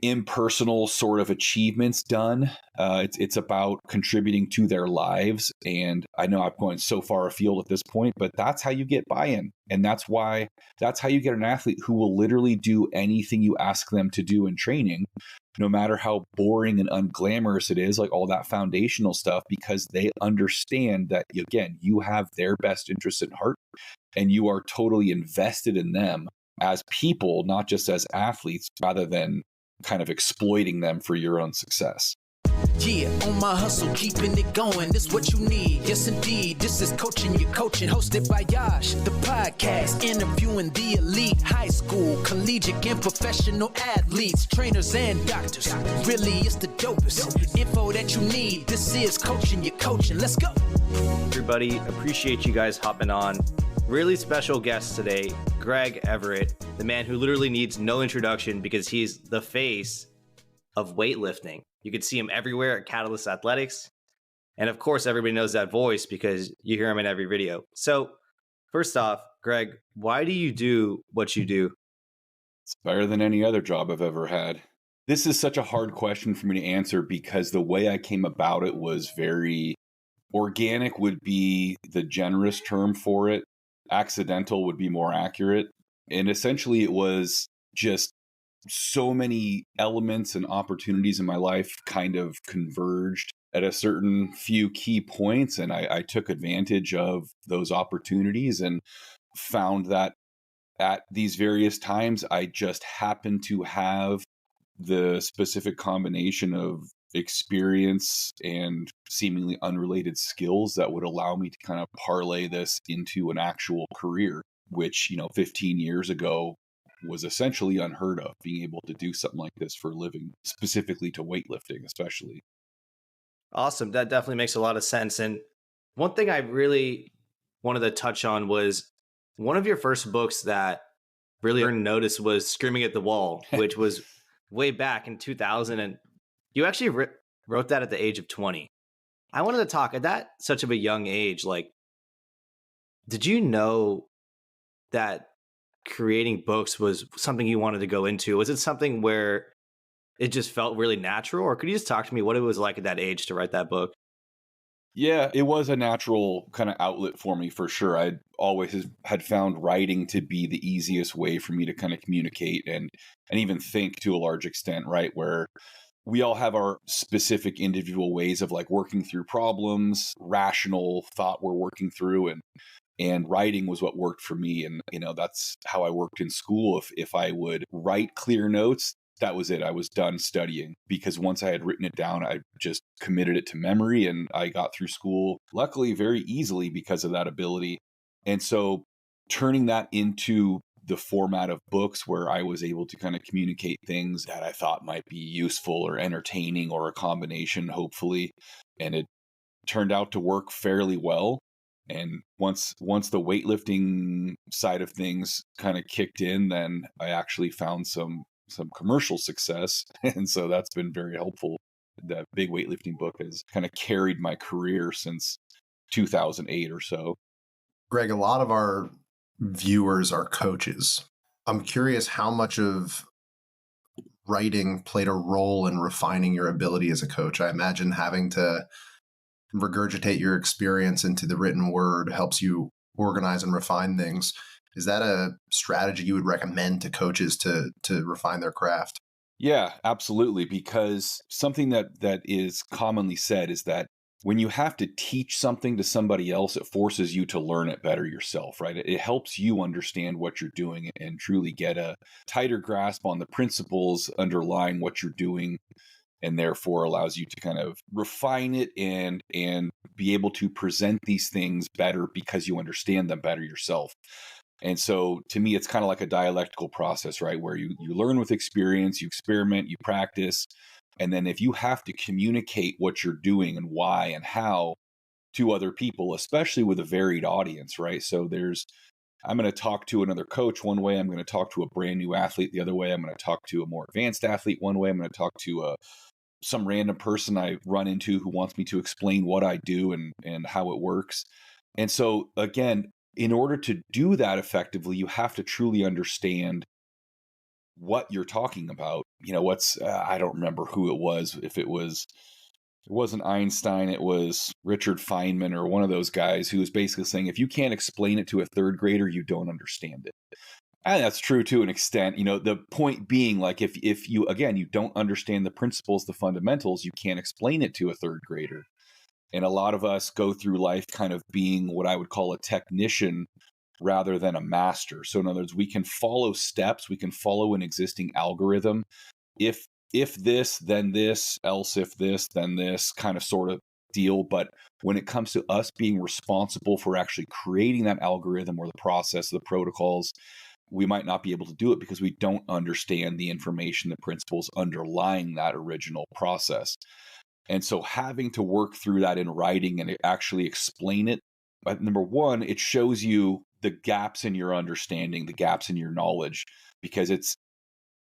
impersonal sort of achievements done. It's about contributing to their lives. And I know I'm going so far afield at this point, but that's how you get buy-in. And that's how you get an athlete who will literally do anything you ask them to do in training, no matter how boring and unglamorous it is, like all that foundational stuff, because they understand that, again, you have their best interests at heart and you are totally invested in them as people, not just as athletes, rather than kind of exploiting them for your own success. Yeah, on my hustle, keeping it going. This what you need. Yes, indeed. This is Coaching Your Coaching, hosted by Yash, the podcast, interviewing the elite, high school, collegiate, and professional athletes, trainers, and doctors. Really, it's the dopest info that you need. This is Coaching Your Coaching. Let's go. Everybody, appreciate you guys hopping on. Really special guest today, Greg Everett, the man who literally needs no introduction because he's the face of weightlifting. You can see him everywhere at Catalyst Athletics. And of course, everybody knows that voice because you hear him in every video. So first off, Greg, why do you do what you do? It's better than any other job I've ever had. This is such a hard question for me to answer because the way I came about it was very organic, would be the generous term for it. Accidental would be more accurate. And essentially it was just so many elements and opportunities in my life kind of converged at a certain few key points. And I took advantage of those opportunities and found that at these various times, I just happened to have the specific combination of experience and seemingly unrelated skills that would allow me to kind of parlay this into an actual career, which, 15 years ago was essentially unheard of, being able to do something like this for a living, specifically to weightlifting, especially. Awesome. That definitely makes a lot of sense. And one thing I really wanted to touch on was one of your first books that really earned notice was Screaming at the Wall, which was way back in 2000. And you actually wrote that at the age of 20. I wanted to talk at that such of a young age. Like, did you know that creating books was something you wanted to go into? Was it something where it just felt really natural? Or could you just talk to me what it was like at that age to write that book? Yeah, it was a natural kind of outlet for me for sure. I always had found writing to be the easiest way for me to kind of communicate and even think to a large extent, right? Where we all have our specific individual ways of like working through problems, rational thought we're working through, and writing was what worked for me. And, that's how I worked in school. If I would write clear notes, that was it. I was done studying because once I had written it down, I just committed it to memory and I got through school, luckily, very easily because of that ability. And so turning that into the format of books where I was able to kind of communicate things that I thought might be useful or entertaining or a combination, hopefully. And it turned out to work fairly well. And once the weightlifting side of things kind of kicked in, then I actually found some commercial success. And so that's been very helpful. That big weightlifting book has kind of carried my career since 2008 or so. Greg, a lot of our viewers are coaches. I'm curious how much of writing played a role in refining your ability as a coach. I imagine having to regurgitate your experience into the written word helps you organize and refine things. Is that a strategy you would recommend to coaches to refine their craft? Yeah, absolutely. Because something that is commonly said is that when you have to teach something to somebody else, it forces you to learn it better yourself, right? It helps you understand what you're doing and truly get a tighter grasp on the principles underlying what you're doing, and therefore allows you to kind of refine it and be able to present these things better because you understand them better yourself. And so to me, it's kind of like a dialectical process, right? Where you learn with experience, you experiment, you practice. And then if you have to communicate what you're doing and why and how to other people, especially with a varied audience, right? So I'm going to talk to another coach one way. I'm going to talk to a brand new athlete the other way. I'm going to talk to a more advanced athlete one way. I'm going to talk to some random person I run into who wants me to explain what I do and how it works. And so again, in order to do that effectively, you have to truly understand what you're talking about. What's I don't remember who it was. If it wasn't Einstein, it was Richard Feynman or one of those guys who was basically saying, if you can't explain it to a third grader, you don't understand it. And that's true to an extent. The point being, like, if you, again, you don't understand the principles, the fundamentals, you can't explain it to a third grader. And a lot of us go through life kind of being what I would call a technician rather than a master. So in other words, we can follow steps, we can follow an existing algorithm. If this, then this, else if this, then this kind of sort of deal. But when it comes to us being responsible for actually creating that algorithm or the process, the protocols, we might not be able to do it because we don't understand the information, the principles underlying that original process. And so having to work through that in writing and actually explain it, number one, it shows you the gaps in your understanding, the gaps in your knowledge, because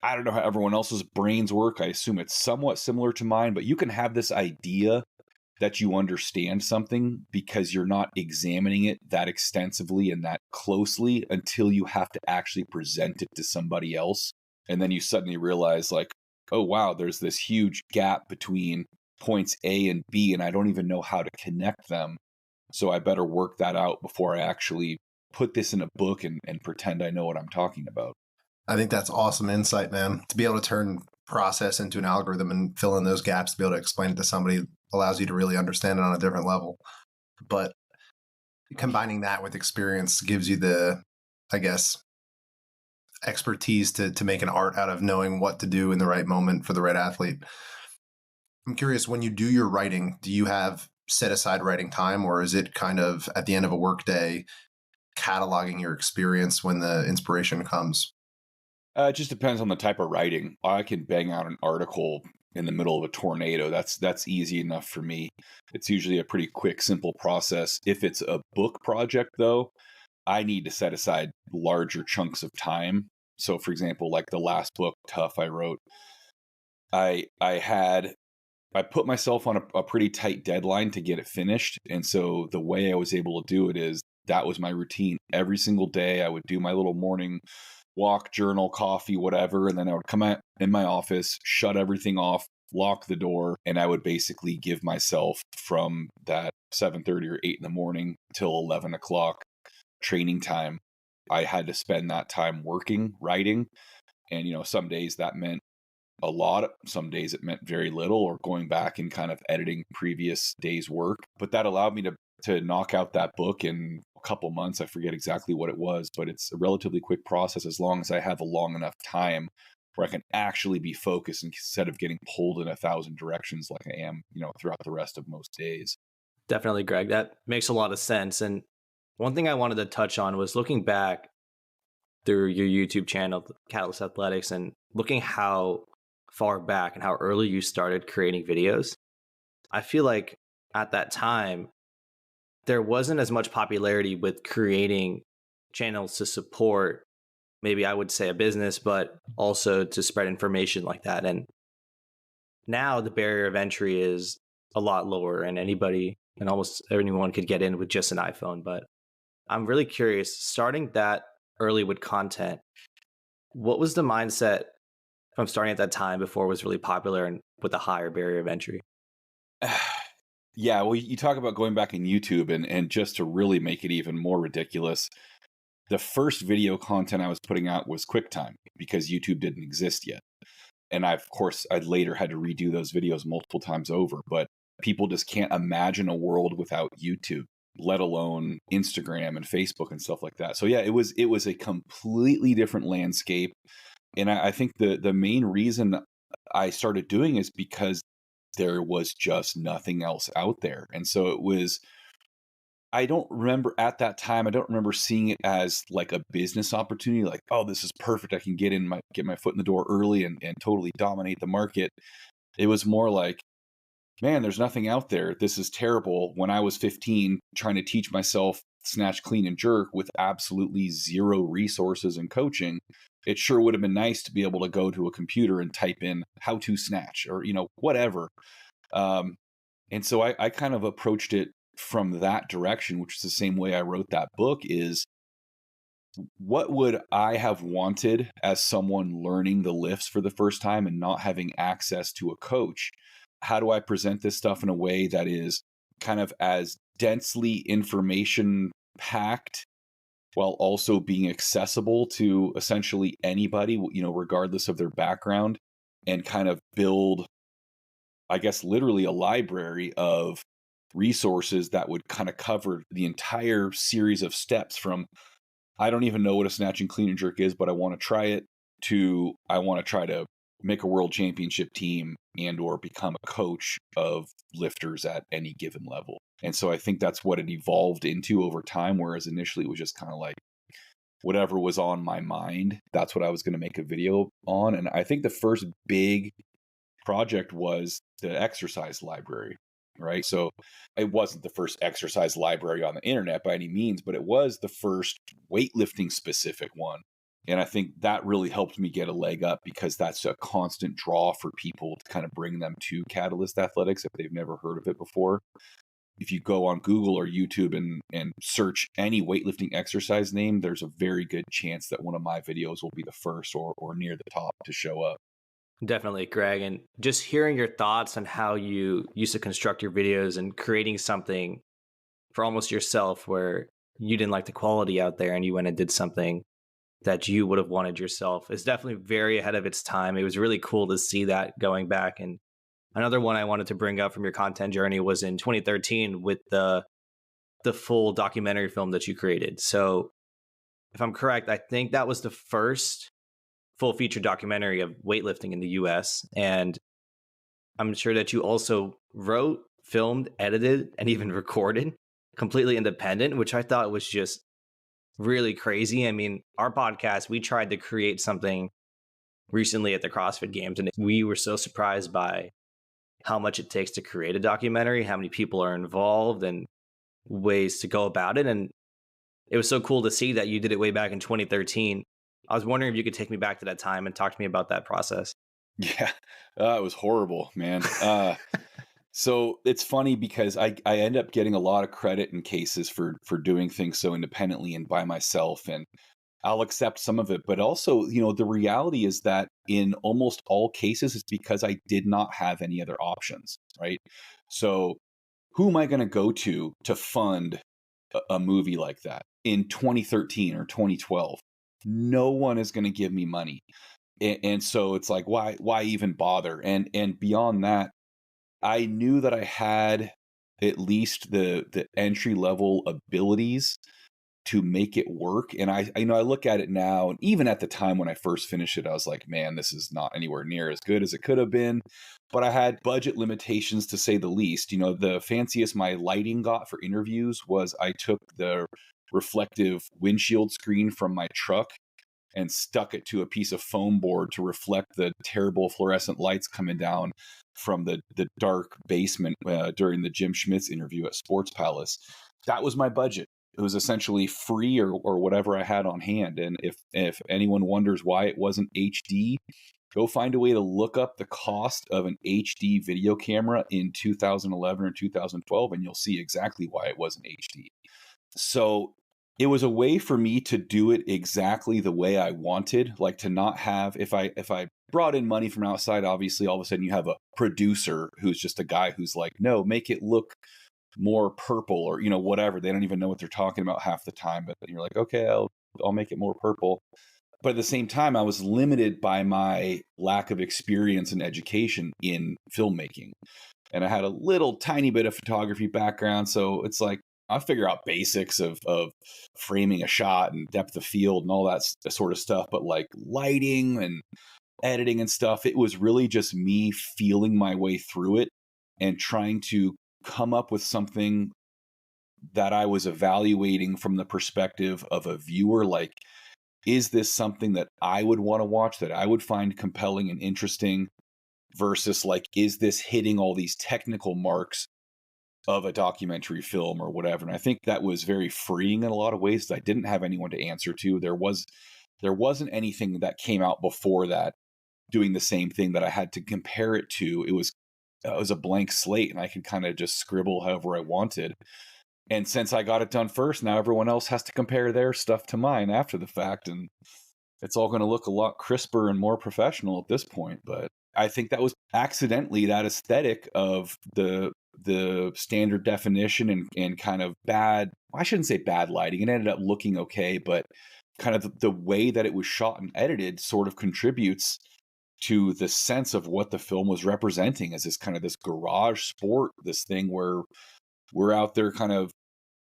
I don't know how everyone else's brains work. I assume it's somewhat similar to mine, but you can have this idea that you understand something because you're not examining it that extensively and that closely until you have to actually present it to somebody else. And then you suddenly realize, like, oh, wow, there's this huge gap between points A and B, and I don't even know how to connect them. So I better work that out before I actually put this in a book and pretend I know what I'm talking about. I think that's awesome insight, man. To be able to turn process into an algorithm and fill in those gaps, to be able to explain it to somebody allows you to really understand it on a different level. But combining that with experience gives you the, I guess, expertise to make an art out of knowing what to do in the right moment for the right athlete. I'm curious, when you do your writing, do you have set aside writing time, or is it kind of at the end of a work day cataloging your experience when the inspiration comes? It just depends on the type of writing. I can bang out an article in the middle of a tornado. That's easy enough for me. It's usually a pretty quick, simple process. If it's a book project, though, I need to set aside larger chunks of time. So, for example, like the last book, Tough, I wrote, I put myself on a pretty tight deadline to get it finished. And so the way I was able to do it is that was my routine. Every single day I would do my little morning walk, journal, coffee, whatever. And then I would come out in my office, shut everything off, lock the door, and I would basically give myself from that 7:30 or 8 in the morning till 11 o'clock training time. I had to spend that time working, writing. And, some days that meant a lot. Some days it meant very little, or going back and kind of editing previous days' work. But that allowed me to knock out that book in a couple months. I forget exactly what it was, but it's a relatively quick process as long as I have a long enough time where I can actually be focused instead of getting pulled in 1,000 directions like I am, throughout the rest of most days. Definitely, Greg. That makes a lot of sense. And one thing I wanted to touch on was looking back through your YouTube channel, Catalyst Athletics, and looking how far back and how early you started creating videos. I feel like at that time, there wasn't as much popularity with creating channels to support, maybe I would say a business, but also to spread information like that. And now the barrier of entry is a lot lower, and anybody and almost anyone could get in with just an iPhone. But I'm really curious, starting that early with content, what was the mindset from starting at that time before it was really popular and with a higher barrier of entry? Yeah, well, you talk about going back in YouTube, and just to really make it even more ridiculous, the first video content I was putting out was QuickTime because YouTube didn't exist yet. And I later had to redo those videos multiple times over, but people just can't imagine a world without YouTube, let alone Instagram and Facebook and stuff like that. So yeah, it was a completely different landscape. And I think the main reason I started doing is because there was just nothing else out there. And so it was, I don't remember at that time, I don't remember seeing it as like a business opportunity, like, oh, this is perfect. I can get my foot in the door early and totally dominate the market. It was more like, man, there's nothing out there. This is terrible. When I was 15, trying to teach myself snatch, clean, and jerk with absolutely zero resources and coaching, it sure would have been nice to be able to go to a computer and type in how to snatch or, whatever. And so I kind of approached it from that direction, which is the same way I wrote that book, is what would I have wanted as someone learning the lifts for the first time and not having access to a coach? How do I present this stuff in a way that is kind of as densely information packed while also being accessible to essentially anybody, regardless of their background, and kind of build, I guess, literally a library of resources that would kind of cover the entire series of steps from I don't even know what a snatch and clean and jerk is, but I want to try it, to I want to try to make a world championship team and or become a coach of lifters at any given level. And so I think that's what it evolved into over time, whereas initially it was just kind of like whatever was on my mind, that's what I was going to make a video on. And I think the first big project was the exercise library, right? So it wasn't the first exercise library on the internet by any means, but it was the first weightlifting specific one. And I think that really helped me get a leg up, because that's a constant draw for people to kind of bring them to Catalyst Athletics if they've never heard of it before. If you go on Google or YouTube and search any weightlifting exercise name, there's a very good chance that one of my videos will be the first or near the top to show up. Definitely, Greg. And just hearing your thoughts on how you used to construct your videos and creating something for almost yourself where you didn't like the quality out there and you went and did something that you would have wanted yourself is definitely very ahead of its time. It was really cool to see that going back. And another one I wanted to bring up from your content journey was in 2013 with the full documentary film that you created. So if I'm correct, I think that was the first full feature documentary of weightlifting in the US. And I'm sure that you also wrote, filmed, edited, and even recorded completely independent, which I thought was just really crazy. I mean, our podcast, we tried to create something recently at the CrossFit Games, and we were so surprised by how much it takes to create a documentary, how many people are involved, and ways to go about it. And it was so cool to see that you did it way back in 2013. I was wondering if you could take me back to that time and talk to me about that process. Yeah, it was horrible, man. So it's funny because I end up getting a lot of credit in cases for doing things so independently and by myself, and I'll accept some of it. But also, the reality is that in almost all cases, it's because I did not have any other options, right? So who am I going to go to fund a movie like that in 2013 or 2012? No one is going to give me money. And so it's like, why even bother? And beyond that, I knew that I had at least the entry level abilities to make it work. And I look at it now, and even at the time when I first finished it, I was like, man, this is not anywhere near as good as it could have been. But I had budget limitations, to say the least. The fanciest my lighting got for interviews was I took the reflective windshield screen from my truck and stuck it to a piece of foam board to reflect the terrible fluorescent lights coming down from the dark basement during the Jim Schmitz interview at Sports Palace. That was my budget. It was essentially free or whatever I had on hand. And if anyone wonders why it wasn't HD, go find a way to look up the cost of an HD video camera in 2011 or 2012, and you'll see exactly why it wasn't HD. So it was a way for me to do it exactly the way I wanted, like to not have, if I brought in money from outside, obviously all of a sudden you have a producer who's just a guy who's like, no, make it look more purple or, whatever. They don't even know what they're talking about half the time, but you're like, okay, I'll make it more purple. But at the same time, I was limited by my lack of experience and education in filmmaking. And I had a little tiny bit of photography background. So it's like, I'll figure out basics of framing a shot and depth of field and all that sort of stuff. But like lighting and editing and stuff, it was really just me feeling my way through it and trying to come up with something that I was evaluating from the perspective of a viewer. Like, is this something that I would want to watch, that I would find compelling and interesting, versus like, is this hitting all these technical marks of a documentary film or whatever? And I think that was very freeing in a lot of ways. I didn't have anyone to answer to. There wasn't anything that came out before that doing the same thing that I had to compare it to. It was a blank slate, and I could kind of just scribble however I wanted. And since I got it done first, now everyone else has to compare their stuff to mine after the fact. And it's all going to look a lot crisper and more professional at this point. But I think that was accidentally that aesthetic of the standard definition and kind of bad, I shouldn't say bad lighting. It ended up looking okay, but kind of the way that it was shot and edited sort of contributes to the sense of what the film was representing as this kind of this garage sport, this thing where we're out there kind of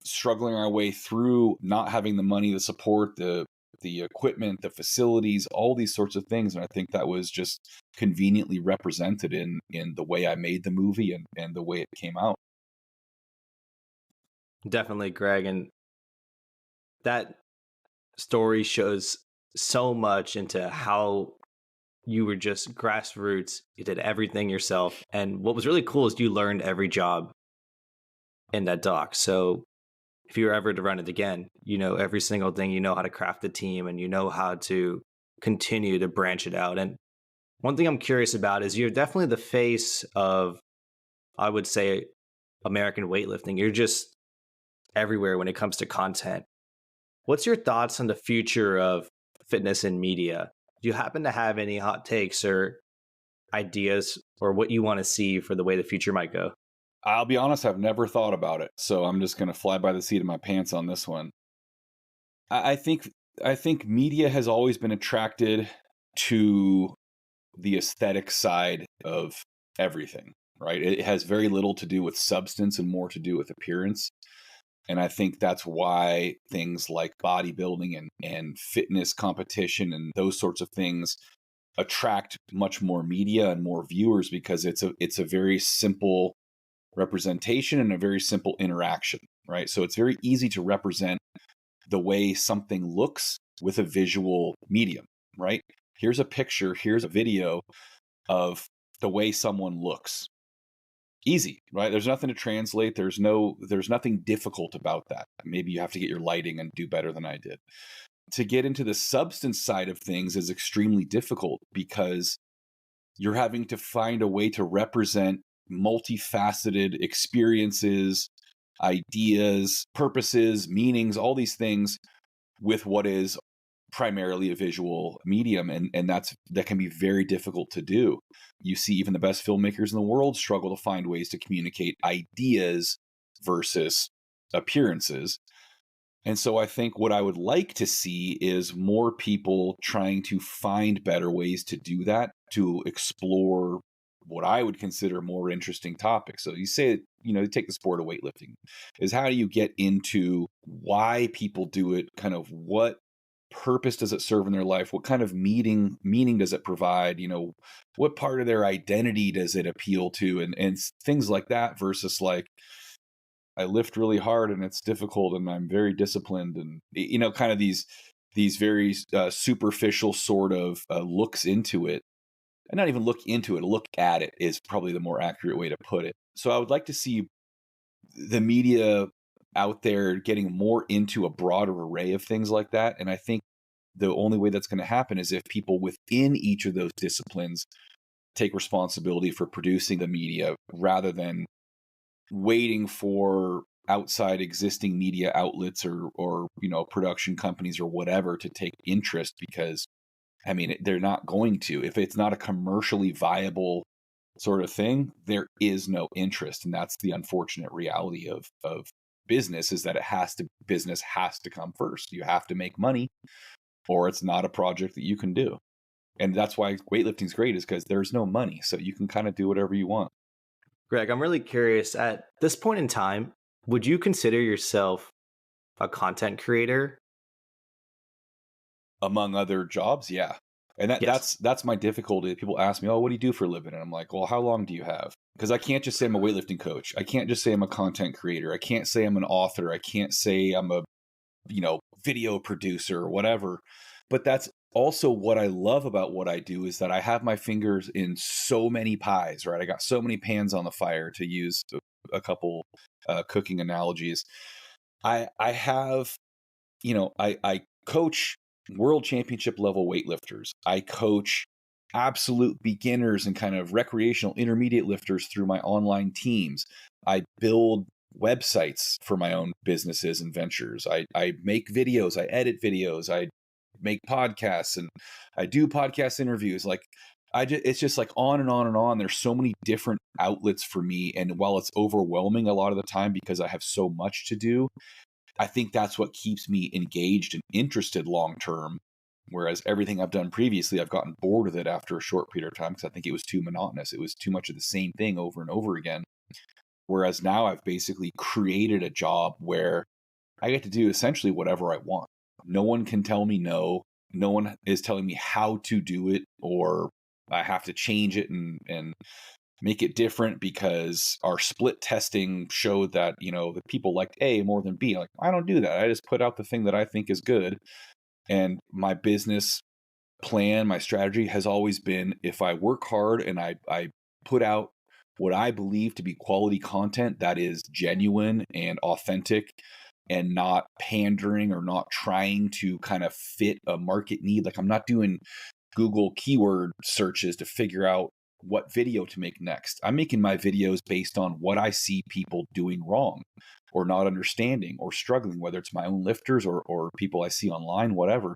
struggling our way through, not having the money to support the equipment, the facilities, all these sorts of things. And I think that was just conveniently represented in the way I made the movie and the way it came out. Definitely, Greg. And that story shows so much into how you were just grassroots. You did everything yourself. And what was really cool is you learned every job in that doc. So if you were ever to run it again, you know every single thing, you know how to craft the team, and you know how to continue to branch it out. And one thing I'm curious about is you're definitely the face of, I would say, American weightlifting. You're just everywhere when it comes to content. What's your thoughts on the future of fitness and media? Do you happen to have any hot takes or ideas or what you want to see for the way the future might go? I'll be honest, I've never thought about it, so I'm just going to fly by the seat of my pants on this one. I think media has always been attracted to the aesthetic side of everything, right? It has very little to do with substance and more to do with appearance. And I think that's why things like bodybuilding and fitness competition and those sorts of things attract much more media and more viewers, because it's a very simple representation and a very simple interaction, right? So it's very easy to represent the way something looks with a visual medium, right? Here's a picture, here's a video of the way someone looks. Easy, right? There's nothing to translate. There's nothing difficult about that. Maybe you have to get your lighting and do better than I did. To get into the substance side of things is extremely difficult, because you're having to find a way to represent multifaceted experiences, ideas, purposes, meanings, all these things with what is primarily a visual medium. And that can be very difficult to do. You see even the best filmmakers in the world struggle to find ways to communicate ideas versus appearances. And so I think what I would like to see is more people trying to find better ways to do that, to explore what I would consider more interesting topics. So you say, you take the sport of weightlifting, is how do you get into why people do it? Kind of what purpose does it serve in their life? What kind of meaning does it provide? What part of their identity does it appeal to? And things like that, versus like, I lift really hard and it's difficult and I'm very disciplined, and kind of these very superficial sort of looks into it. And not even look into it, look at it is probably the more accurate way to put it. So I would like to see the media out there getting more into a broader array of things like that. And I think the only way that's going to happen is if people within each of those disciplines take responsibility for producing the media, rather than waiting for outside existing media outlets or production companies or whatever to take interest, because they're not going to. If it's not a commercially viable sort of thing, there is no interest. And that's the unfortunate reality of business, is that business has to come first. You have to make money, or it's not a project that you can do. And that's why weightlifting's great, is because there's no money. So you can kind of do whatever you want. Greg, I'm really curious, at this point in time, would you consider yourself a content creator? Among other jobs, yeah. And Yes. that's my difficulty. People ask me, "Oh, what do you do for a living?" And I'm like, "Well, how long do you have?" Because I can't just say I'm a weightlifting coach. I can't just say I'm a content creator. I can't say I'm an author. I can't say I'm a, video producer or whatever. But that's also what I love about what I do, is that I have my fingers in so many pies, right? I got so many pans on the fire, to use a couple cooking analogies. I have, I coach world championship level weightlifters. I coach absolute beginners and kind of recreational intermediate lifters through my online teams. I build websites for my own businesses and ventures. I make videos, I edit videos, I make podcasts, and I do podcast interviews. Like it's just like on and on and on. There's so many different outlets for me. And while it's overwhelming a lot of the time because I have so much to do, I think that's what keeps me engaged and interested long term. Whereas everything I've done previously, I've gotten bored with it after a short period of time because I think it was too monotonous. It was too much of the same thing over and over again. Whereas now I've basically created a job where I get to do essentially whatever I want. No one can tell me no. No one is telling me how to do it, or I have to change it and make it different because our split testing showed that, the people liked A more than B. Like, I don't do that. I just put out the thing that I think is good. And my business plan, my strategy has always been, if I work hard and I put out what I believe to be quality content that is genuine and authentic and not pandering or not trying to kind of fit a market need. Like, I'm not doing Google keyword searches to figure out what video to make next. I'm making my videos based on what I see people doing wrong or not understanding or struggling, whether it's my own lifters or people I see online, whatever.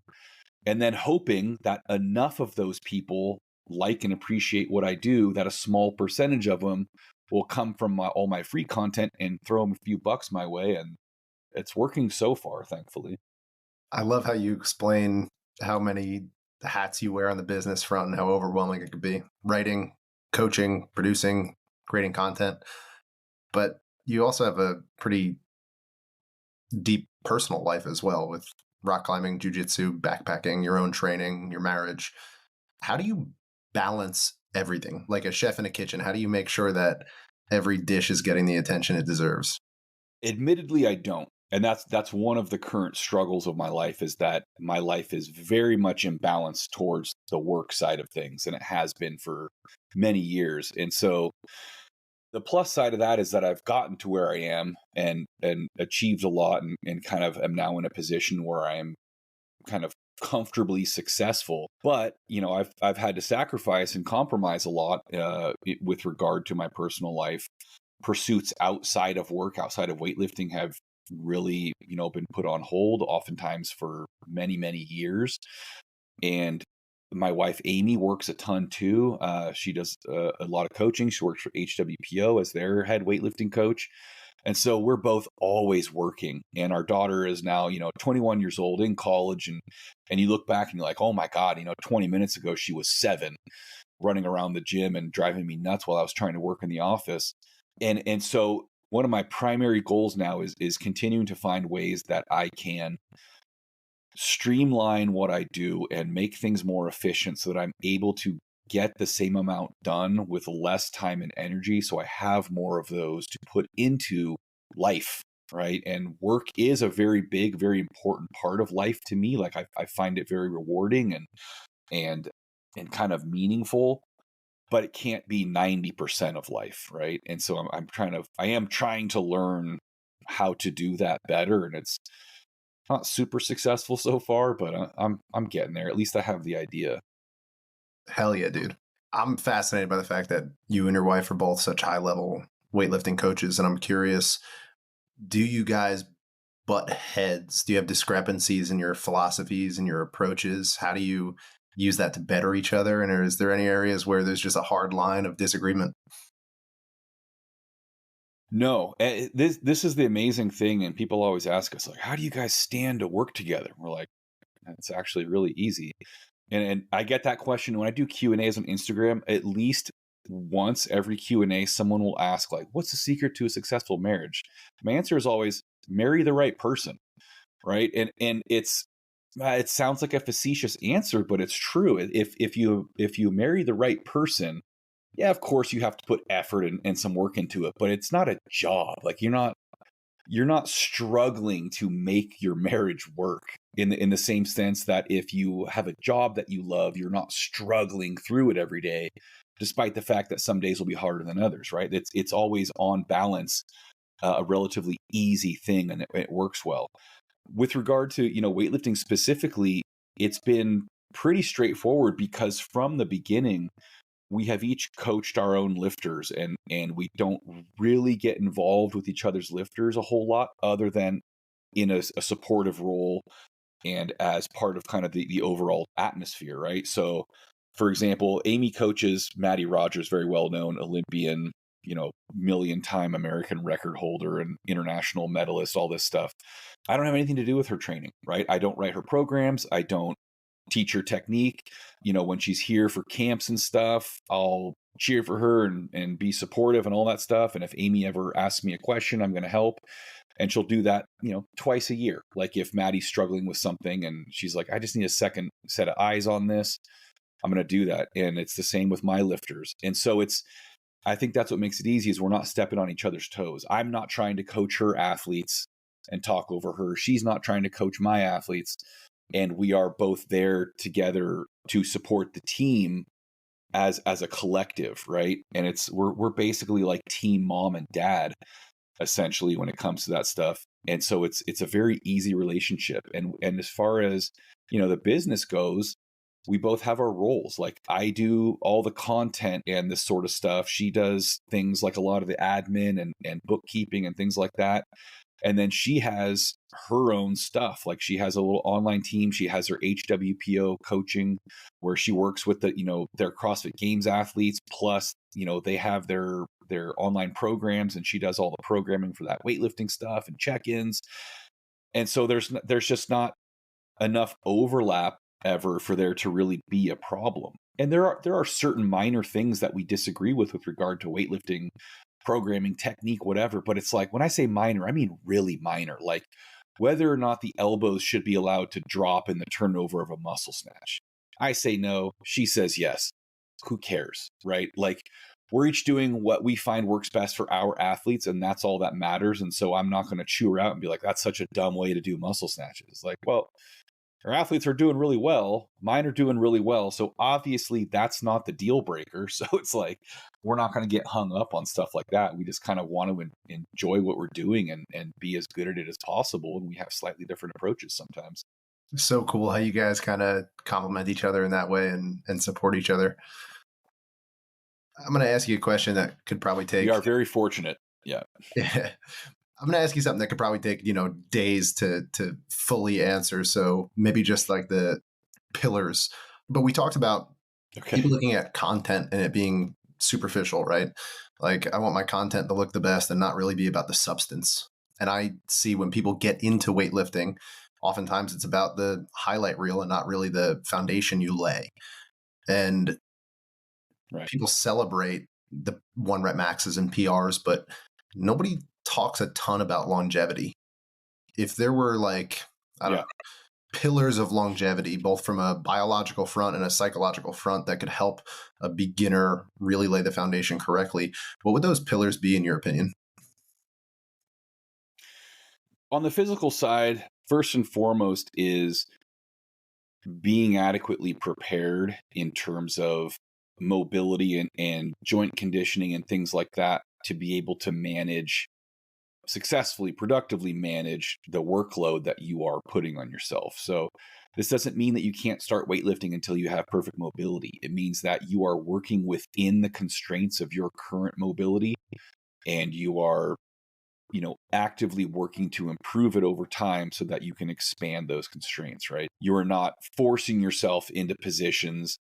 And then hoping that enough of those people like and appreciate what I do, that a small percentage of them will come from all my free content and throw them a few bucks my way. And it's working so far, thankfully. I love how you explain how many hats you wear on the business front and how overwhelming it could be. Writing, coaching, producing, creating content. But you also have a pretty deep personal life as well, with rock climbing, jujitsu, backpacking, your own training, your marriage. How do you balance everything? Like a chef in a kitchen, how do you make sure that every dish is getting the attention it deserves? Admittedly, I don't. And that's one of the current struggles of my life, is that my life is very much imbalanced towards the work side of things, and it has been for many years. And so the plus side of that is that I've gotten to where I am and achieved a lot and kind of am now in a position where I am kind of comfortably successful. But, I've had to sacrifice and compromise a lot with regard to my personal life. Pursuits outside of work, outside of weightlifting, have really, been put on hold, oftentimes for many, many years. And my wife, Amy, works a ton too. She does a lot of coaching. She works for HWPO as their head weightlifting coach. And so we're both always working. And our daughter is now, 21 years old, in college. And you look back and you're like, oh my God, 20 minutes ago, she was 7, running around the gym and driving me nuts while I was trying to work in the office. And so one of my primary goals now is continuing to find ways that I can streamline what I do and make things more efficient so that I'm able to get the same amount done with less time and energy. So I have more of those to put into life, right? And work is a very big, very important part of life to me. Like I find it very rewarding and kind of meaningful, but it can't be 90% of life, right? And so I am trying to learn how to do that better, and it's not super successful so far, but I'm getting there. At least I have the idea. Hell yeah, dude. I'm fascinated by the fact that you and your wife are both such high level weightlifting coaches. And I'm curious, do you guys butt heads? Do you have discrepancies in your philosophies and your approaches? How do you use that to better each other? And is there any areas where there's just a hard line of disagreement? No, this is the amazing thing. And people always ask us, like, how do you guys stand to work together? We're like, it's actually really easy. And I get that question when I do Q&As on Instagram. At least once every Q&A, someone will ask, like, what's the secret to a successful marriage? My answer is always marry the right person, right? And it sounds like a facetious answer, but it's true. If you marry the right person, yeah, of course you have to put effort and some work into it, but it's not a job. Like you're not struggling to make your marriage work in the same sense that if you have a job that you love, you're not struggling through it every day, despite the fact that some days will be harder than others, right? It's always on balance, a relatively easy thing, and it works well. With regard to, weightlifting specifically, it's been pretty straightforward because from the beginning, we have each coached our own lifters, and we don't really get involved with each other's lifters a whole lot, other than in a supportive role and as part of kind of the overall atmosphere, right? So, for example, Amy coaches Maddie Rogers, very well known Olympian, million-time American record holder and international medalist, all this stuff. I don't have anything to do with her training, right? I don't write her programs. I don't teach her technique. When she's here for camps and stuff, I'll cheer for her and be supportive and all that stuff. And if Amy ever asks me a question, I'm going to help. And she'll do that, twice a year. Like if Maddie's struggling with something and she's like, I just need a second set of eyes on this, I'm going to do that. And it's the same with my lifters. And so I think that's what makes it easy, is we're not stepping on each other's toes. I'm not trying to coach her athletes and talk over her. She's not trying to coach my athletes. And we are both there together to support the team as a collective, right? And we're basically like team mom and dad, essentially, when it comes to that stuff. And so it's a very easy relationship. And as far as, the business goes, we both have our roles. Like I do all the content and this sort of stuff. She does things like a lot of the admin and bookkeeping and things like that. And then she has her own stuff. Like she has a little online team. She has her HWPO coaching where she works with their CrossFit Games athletes. Plus, they have their online programs, and she does all the programming for that weightlifting stuff and check-ins. And so there's just not enough overlap ever for there to really be a problem. And there are certain minor things that we disagree with regard to weightlifting, programming, technique, whatever. But it's like, when I say minor, I mean really minor, like whether or not the elbows should be allowed to drop in the turnover of a muscle snatch. I say no. She says yes. Who cares, right? Like we're each doing what we find works best for our athletes, and that's all that matters. And so I'm not going to chew her out and be like, that's such a dumb way to do muscle snatches. Like, well, our athletes are doing really well. Mine are doing really well. So obviously that's not the deal breaker. So it's like, we're not going to get hung up on stuff like that. We just kind of want to enjoy what we're doing and be as good at it as possible. And we have slightly different approaches sometimes. So cool how you guys kind of complement each other in that way and support each other. I'm going to ask you a question that could probably take... We are very fortunate. Yeah. I'm going to ask you something that could probably take, days to fully answer. So maybe just like the pillars. But we talked about people looking at content and it being superficial, right? Like I want my content to look the best and not really be about the substance. And I see when people get into weightlifting, oftentimes it's about the highlight reel and not really the foundation you lay. And people celebrate the 1 rep maxes and PRs, but nobody talks a ton about longevity. If there were pillars of longevity, both from a biological front and a psychological front that could help a beginner really lay the foundation correctly, what would those pillars be in your opinion? On the physical side, first and foremost is being adequately prepared in terms of mobility and joint conditioning and things like that to be able to successfully, productively manage the workload that you are putting on yourself. So this doesn't mean that you can't start weightlifting until you have perfect mobility. It means that you are working within the constraints of your current mobility, and you are, actively working to improve it over time so that you can expand those constraints, right? You are not forcing yourself into positions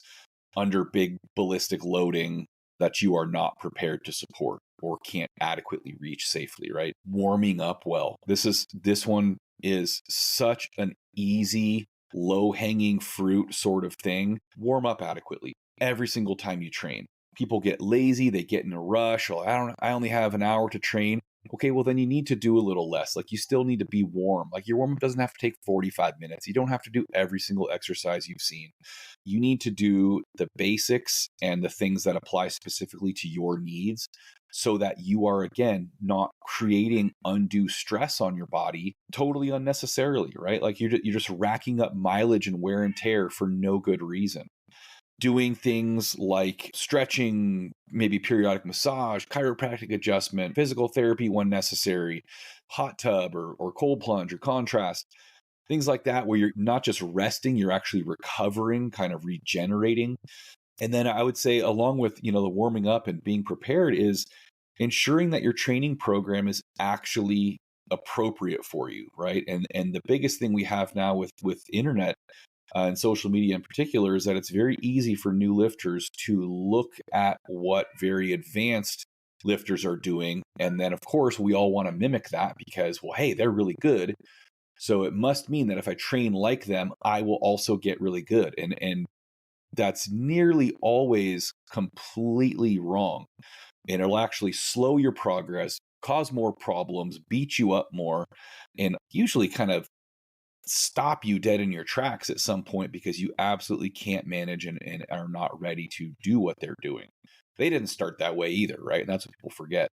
under big ballistic loading that you are not prepared to support or can't adequately reach safely, right? Warming up well. This one is such an easy, low-hanging fruit sort of thing. Warm up adequately every single time you train. People get lazy, they get in a rush. Well, I only have an hour to train. Okay, well then you need to do a little less. Like you still need to be warm. Like your warm up doesn't have to take 45 minutes. You don't have to do every single exercise you've seen. You need to do the basics and the things that apply specifically to your needs so that you are, again, not creating undue stress on your body totally unnecessarily, right? Like you're just racking up mileage and wear and tear for no good reason. Doing things like stretching, maybe periodic massage, chiropractic adjustment, physical therapy when necessary, hot tub or cold plunge or contrast, things like that, where you're not just resting, you're actually recovering, kind of regenerating. And then I would say, along with, the warming up and being prepared, is ensuring that your training program is actually appropriate for you, right? And the biggest thing we have now with internet and social media in particular is that it's very easy for new lifters to look at what very advanced lifters are doing, and then of course we all want to mimic that because, well, hey, they're really good, so it must mean that if I train like them, I will also get really good. And that's nearly always completely wrong. And it'll actually slow your progress, cause more problems, beat you up more, and usually kind of stop you dead in your tracks at some point because you absolutely can't manage and are not ready to do what they're doing. They didn't start that way either, right? And that's what people forget.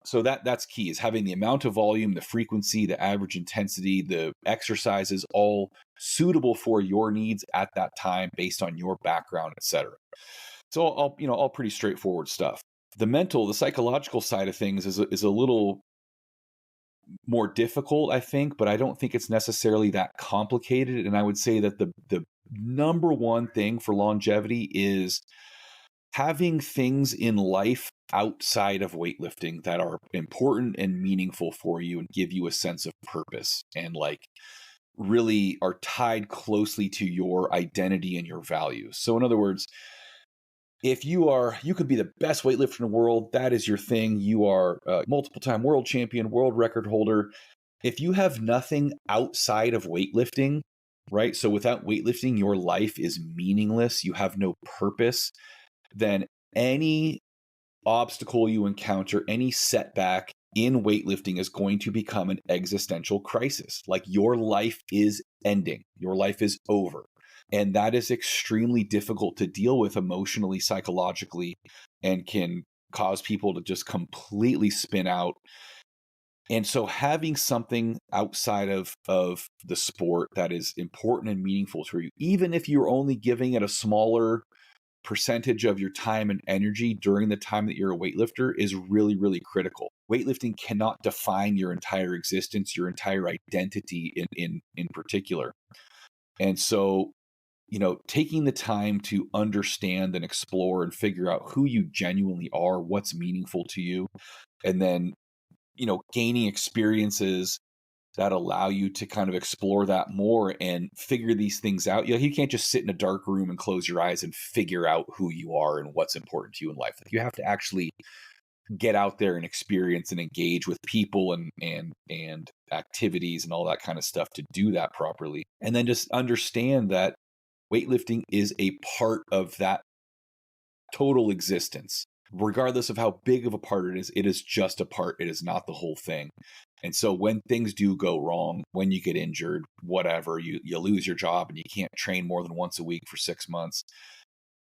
So that's key, is having the amount of volume, the frequency, the average intensity, the exercises all suitable for your needs at that time based on your background, etc. So all pretty straightforward stuff. The psychological side of things is a little more difficult, I think, but I don't think it's necessarily that complicated. And I would say that the number one thing for longevity is having things in life outside of weightlifting that are important and meaningful for you and give you a sense of purpose and like really are tied closely to your identity and your values. So in other words, if you could be the best weightlifter in the world, that is your thing. You are a multiple time world champion, world record holder. If you have nothing outside of weightlifting, right? So without weightlifting, your life is meaningless. You have no purpose. Then any obstacle you encounter, any setback in weightlifting is going to become an existential crisis. Like your life is ending. Your life is over. And that is extremely difficult to deal with emotionally, psychologically, and can cause people to just completely spin out. And so having something outside of the sport that is important and meaningful to you, even if you're only giving it a smaller percentage of your time and energy during the time that you're a weightlifter, is really, really critical. Weightlifting cannot define your entire existence, your entire identity in particular. And so, taking the time to understand and explore and figure out who you genuinely are, what's meaningful to you, and then, gaining experiences that allow you to kind of explore that more and figure these things out. You can't just sit in a dark room and close your eyes and figure out who you are and what's important to you in life. You have to actually get out there and experience and engage with people and activities and all that kind of stuff to do that properly. And then just understand that weightlifting is a part of that total existence. Regardless of how big of a part it is just a part. It is not the whole thing. And so when things do go wrong, when you get injured, whatever, you lose your job and you can't train more than once a week for 6 months,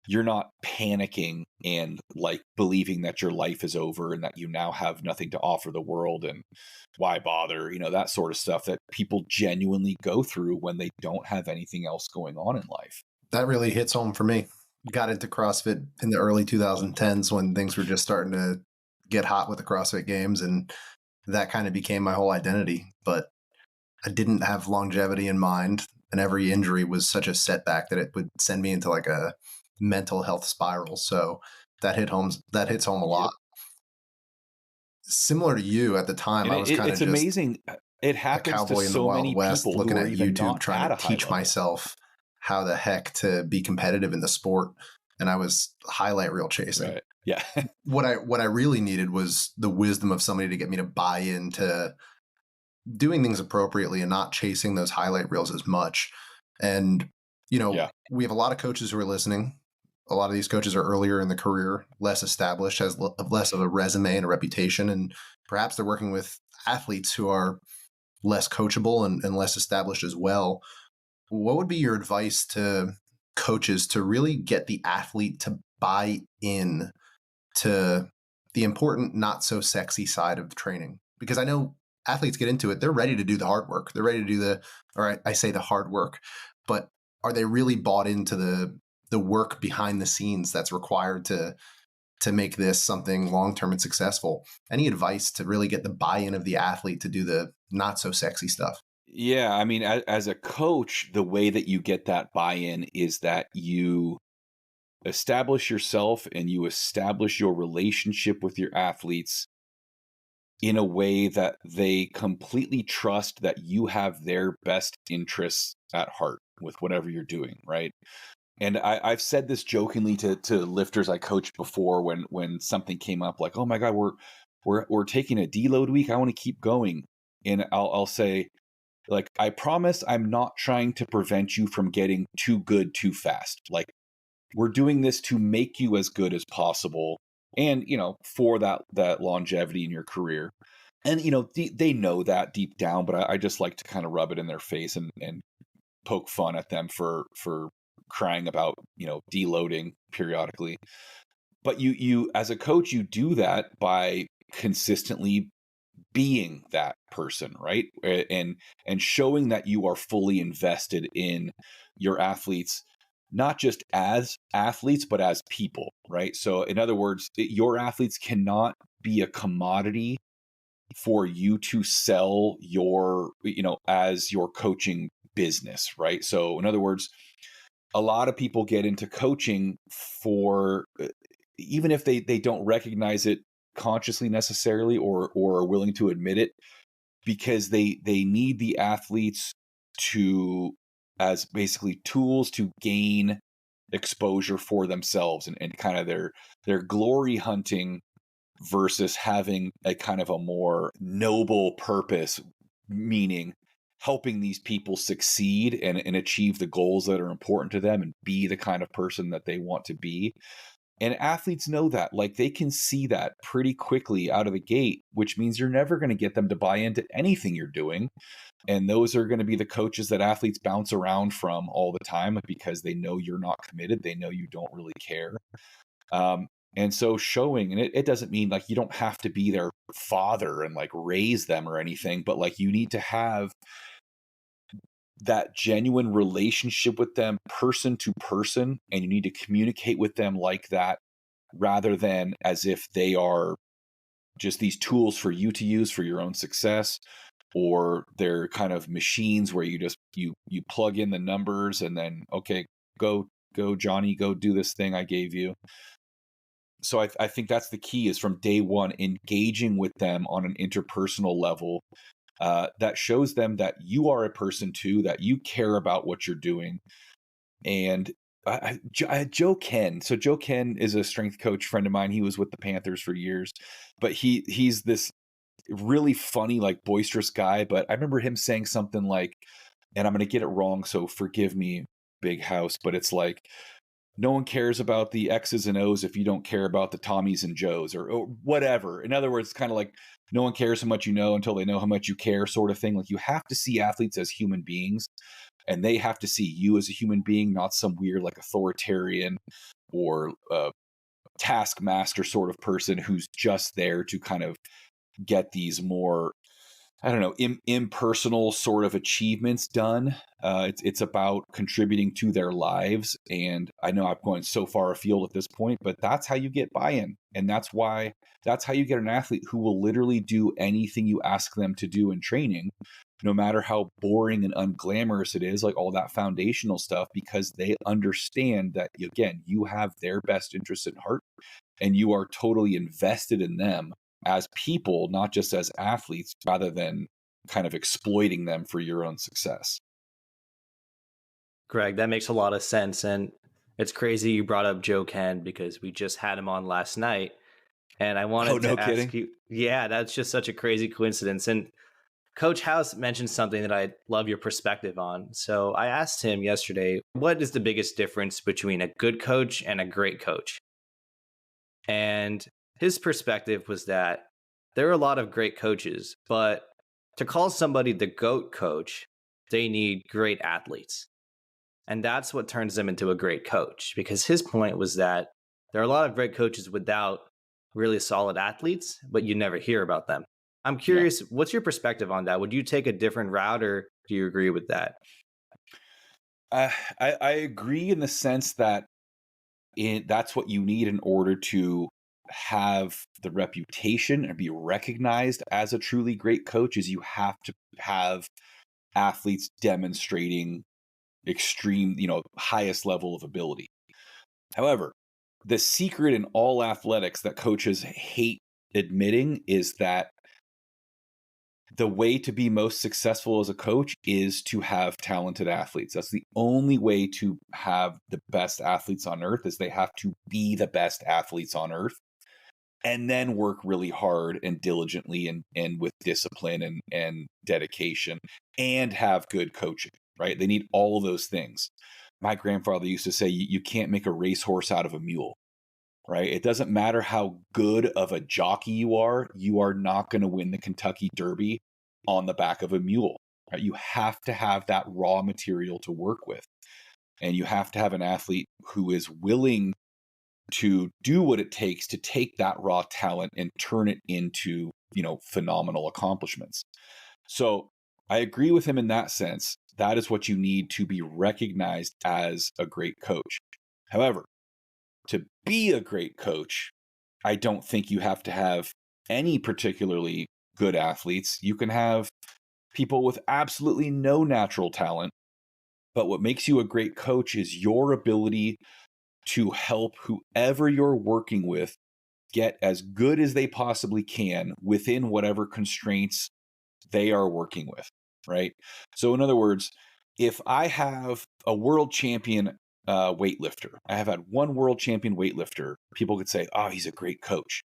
you're not panicking and like believing that your life is over and that you now have nothing to offer the world and why bother, that sort of stuff that people genuinely go through when they don't have anything else going on in life. That really hits home for me. Got into CrossFit in the early 2010s when things were just starting to get hot with the CrossFit Games, and that kind of became my whole identity. But I didn't have longevity in mind, and every injury was such a setback that it would send me into like a mental health spiral. So that hits home a lot. Similar to you at the time, I was kind of it's amazing. It happens to so many West, people looking who are at even YouTube, not trying at to a teach high level. myself how the heck to be competitive in the sport. And I was highlight reel chasing. Right. Yeah. What I really needed was the wisdom of somebody to get me to buy into doing things appropriately and not chasing those highlight reels as much. And, we have a lot of coaches who are listening. A lot of these coaches are earlier in the career, less established, has less of a resume and a reputation. And perhaps they're working with athletes who are less coachable and less established as well. What would be your advice to coaches to really get the athlete to buy in to the important, not so sexy side of training? Because I know athletes get into it. They're ready to do the hard work. They're ready to do I say the hard work, but are they really bought into the work behind the scenes that's required to make this something long-term and successful? Any advice to really get the buy-in of the athlete to do the not so sexy stuff? Yeah, I mean, as a coach, the way that you get that buy-in is that you establish yourself and you establish your relationship with your athletes in a way that they completely trust that you have their best interests at heart with whatever you're doing, right? And I've said this jokingly to lifters I coached before when something came up, like, oh my God, we're taking a deload week. I want to keep going. And I'll say, like, I promise I'm not trying to prevent you from getting too good too fast. Like, we're doing this to make you as good as possible. And, for that longevity in your career. And, they know that deep down, but I just like to kind of rub it in their face and poke fun at them for crying about, deloading periodically. But you as a coach, you do that by consistently being that person, right? And showing that you are fully invested in your athletes, not just as athletes, but as people, right? So in other words, your athletes cannot be a commodity for you to sell your, as your coaching business, right? So in other words, a lot of people get into coaching for, even if they don't recognize it consciously necessarily or are willing to admit it, because they need the athletes to, as basically tools to gain exposure for themselves and kind of their glory hunting versus having a kind of a more noble purpose, meaning helping these people succeed and achieve the goals that are important to them and be the kind of person that they want to be. And athletes know that, like, they can see that pretty quickly out of the gate, which means you're never going to get them to buy into anything you're doing. And those are going to be the coaches that athletes bounce around from all the time because they know you're not committed. They know you don't really care. And so showing, and it doesn't mean like you don't have to be their father and like raise them or anything, but like you need to have that genuine relationship with them person to person, and you need to communicate with them like that rather than as if they are just these tools for you to use for your own success, or they're kind of machines where you just you plug in the numbers and then, okay, go Johnny, go do this thing I gave you. So I think that's the key, is from day one, engaging with them on an interpersonal level that shows them that you are a person too, that you care about what you're doing. And Joe Ken. So Joe Ken is a strength coach friend of mine. He was with the Panthers for years, but he's this really funny, like boisterous guy. But I remember him saying something like, and I'm going to get it wrong, so forgive me, Big House, but it's like, no one cares about the X's and O's if you don't care about the Tommies and Joes or whatever. In other words, kind of like no one cares how much you know until they know how much you care, sort of thing. Like, you have to see athletes as human beings, and they have to see you as a human being, not some weird like authoritarian or taskmaster sort of person who's just there to kind of get these more, I don't know, impersonal sort of achievements done. It's about contributing to their lives. And I know I'm going so far afield at this point, but that's how you get buy-in. And that's how you get an athlete who will literally do anything you ask them to do in training, no matter how boring and unglamorous it is, like all that foundational stuff, because they understand that, again, you have their best interests at heart and you are totally invested in them as people, not just as athletes, rather than kind of exploiting them for your own success. Greg, that makes a lot of sense. And it's crazy you brought up Joe Ken, because we just had him on last night. And I wanted to ask you, yeah, that's just such a crazy coincidence. And Coach House mentioned something that I'd love your perspective on. So I asked him yesterday, what is the biggest difference between a good coach and a great coach? And his perspective was that there are a lot of great coaches, but to call somebody the GOAT coach, they need great athletes. And that's what turns them into a great coach, because his point was that there are a lot of great coaches without really solid athletes, but you never hear about them. I'm curious, what's your perspective on that? Would you take a different route, or do you agree with that? I agree in the sense that that's what you need in order to have the reputation and be recognized as a truly great coach, is you have to have athletes demonstrating extreme, highest level of ability. However, the secret in all athletics that coaches hate admitting is that the way to be most successful as a coach is to have talented athletes. That's the only way to have the best athletes on earth, is they have to be the best athletes on earth and then work really hard and diligently and with discipline and dedication and have good coaching, right? They need all of those things. My grandfather used to say, you can't make a racehorse out of a mule, right? It doesn't matter how good of a jockey you are not going to win the Kentucky Derby on the back of a mule, right? You have to have that raw material to work with. And you have to have an athlete who is willing to do what it takes to take that raw talent and turn it into, phenomenal accomplishments. So I agree with him in that sense. That is what you need to be recognized as a great coach. However, to be a great coach, I don't think you have to have any particularly good athletes. You can have people with absolutely no natural talent. But what makes you a great coach is your ability to help whoever you're working with get as good as they possibly can within whatever constraints they are working with, right? So in other words, if I have a world champion weightlifter, I have had one world champion weightlifter, people could say, oh, he's a great coach.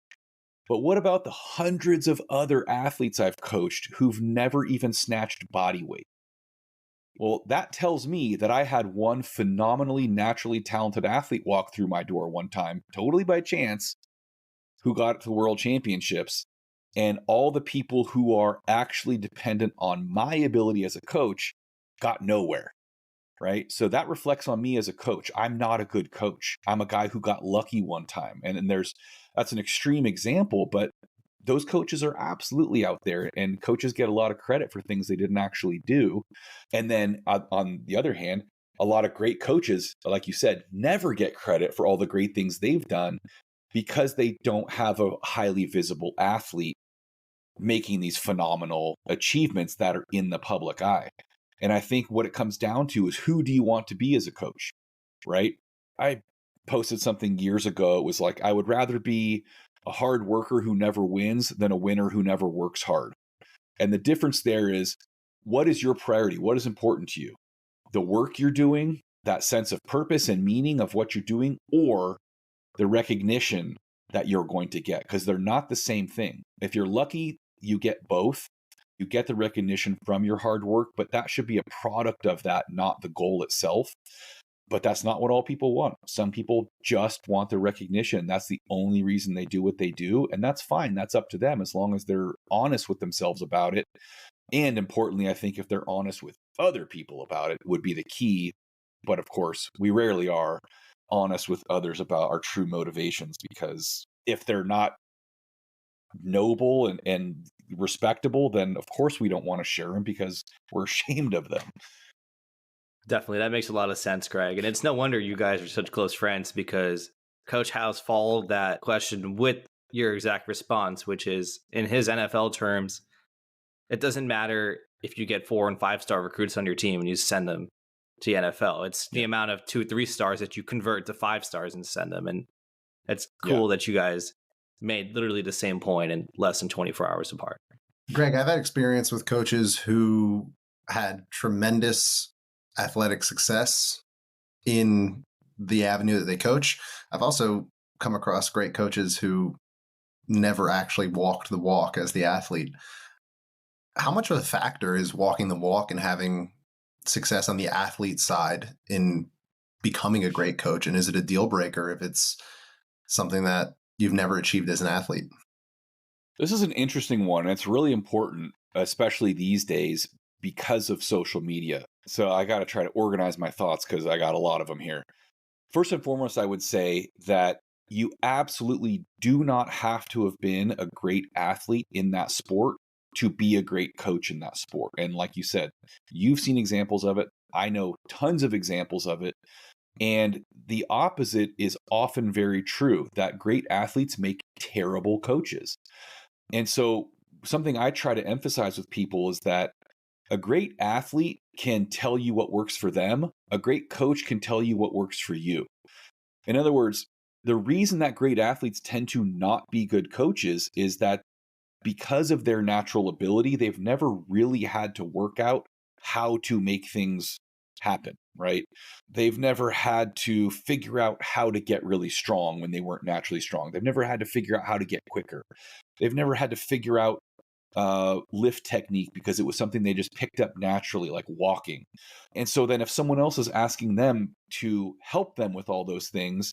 But what about the hundreds of other athletes I've coached who've never even snatched body weight? Well, that tells me that I had one phenomenally naturally talented athlete walk through my door one time, totally by chance, who got to the world championships. And all the people who are actually dependent on my ability as a coach got nowhere, right? So that reflects on me as a coach. I'm not a good coach. I'm a guy who got lucky one time. And that's an extreme example, but those coaches are absolutely out there, and coaches get a lot of credit for things they didn't actually do. And then on the other hand, a lot of great coaches, like you said, never get credit for all the great things they've done because they don't have a highly visible athlete making these phenomenal achievements that are in the public eye. And I think what it comes down to is, who do you want to be as a coach, right? I posted something years ago. It was like, I would rather be a hard worker who never wins than a winner who never works hard. And the difference there is, what is your priority? What is important to you? The work you're doing, that sense of purpose and meaning of what you're doing, or the recognition that you're going to get? Because they're not the same thing. If you're lucky, you get both. You get the recognition from your hard work, but that should be a product of that, not the goal itself. But that's not what all people want. Some people just want the recognition. That's the only reason they do what they do. And that's fine. That's up to them, as long as they're honest with themselves about it. And importantly, I think if they're honest with other people about it, would be the key. But of course, we rarely are honest with others about our true motivations, because if they're not noble and respectable, then of course we don't want to share them because we're ashamed of them. Definitely. That makes a lot of sense, Greg. And it's no wonder you guys are such close friends, because Coach House followed that question with your exact response, which is, in his NFL terms, it doesn't matter if you get 4 and 5-star recruits on your team and you send them to the NFL. It's the amount of 2-3 stars that you convert to 5 stars and send them. And it's cool that you guys made literally the same point in less than 24 hours apart. Greg, I've had experience with coaches who had tremendous athletic success in the avenue that they coach. I've also come across great coaches who never actually walked the walk as the athlete. How much of a factor is walking the walk and having success on the athlete side in becoming a great coach? And is it a deal breaker if it's something that you've never achieved as an athlete? This is an interesting one. It's really important, especially these days, because of social media. So I got to try to organize my thoughts because I got a lot of them here. First and foremost, I would say that you absolutely do not have to have been a great athlete in that sport to be a great coach in that sport. And like you said, you've seen examples of it. I know tons of examples of it. And the opposite is often very true, that great athletes make terrible coaches. And so something I try to emphasize with people is that a great athlete can tell you what works for them. A great coach can tell you what works for you. In other words, the reason that great athletes tend to not be good coaches is that because of their natural ability, they've never really had to work out how to make things happen, right? They've never had to figure out how to get really strong when they weren't naturally strong. They've never had to figure out how to get quicker. They've never had to figure out lift technique because it was something they just picked up naturally, like walking. And so then if someone else is asking them to help them with all those things,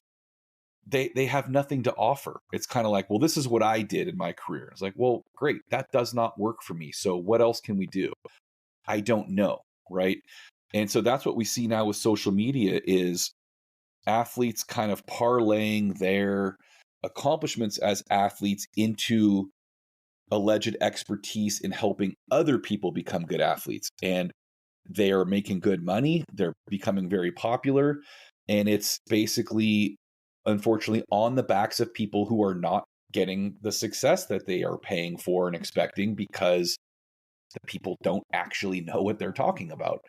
they have nothing to offer. It's kind of like, well, this is what I did in my career. It's like, well, great. That does not work for me. So what else can we do? I don't know. Right. And so that's what we see now with social media is athletes kind of parlaying their accomplishments as athletes into alleged expertise in helping other people become good athletes. And they are making good money. They're becoming very popular. And it's basically, unfortunately, on the backs of people who are not getting the success that they are paying for and expecting because the people don't actually know what they're talking about.